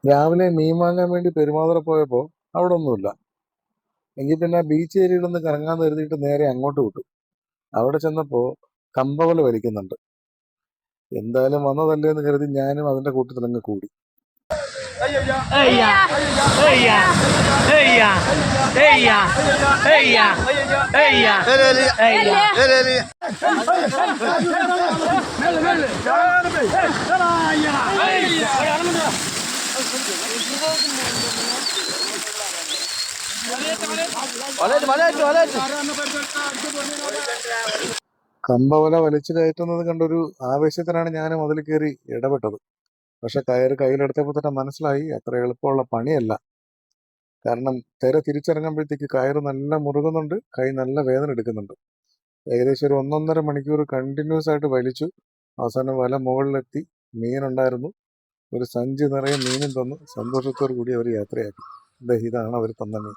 രാവിലെ മീൻ വാങ്ങാൻ വേണ്ടി പെരുമാതുറ പോയപ്പോ അവിടെ ഒന്നുമില്ല. എങ്കിൽ പിന്നെ ബീച്ച് ഏരിയയിലൊന്ന് കറങ്ങാൻ കരുതിയിട്ട് നേരെ അങ്ങോട്ട് വിട്ടു. അവിടെ ചെന്നപ്പോ കമ്പവല വലിക്കുന്നുണ്ട്. എന്തായാലും വന്നതല്ലേ എന്ന് കരുതി ഞാനും അതിന്റെ കൂട്ടത്തിലങ്ങ് കൂടി. കമ്പവല വലിച്ചു കയറ്റുന്നത് കണ്ടൊരു ആവേശത്തിനാണ് ഞാനും അതിൽ കയറി ഇടപെട്ടത്. പക്ഷെ കയറ് കയ്യിലെടുത്തപ്പോൾ തന്നെ മനസ്സിലായി അത്ര എളുപ്പമുള്ള പണിയല്ല. കാരണം തിര തിരിച്ചിറങ്ങുമ്പോഴത്തേക്ക് കയറ് നല്ല മുറുകുന്നുണ്ട്, കൈ നല്ല വേദന എടുക്കുന്നുണ്ട്. ഏകദേശം ഒരു 1.5 മണിക്കൂർ കണ്ടിന്യൂസ് ആയിട്ട് വലിച്ചു. അവസാനം വല മുകളിലെത്തി. മീനുണ്ടായിരുന്നു. ഒരു സഞ്ചി നിറയെ മീനും തന്നു. സന്തോഷത്തോടു കൂടി അവർ യാത്രയാക്കി. ഇതാണ് അവർ തന്ന മീൻ.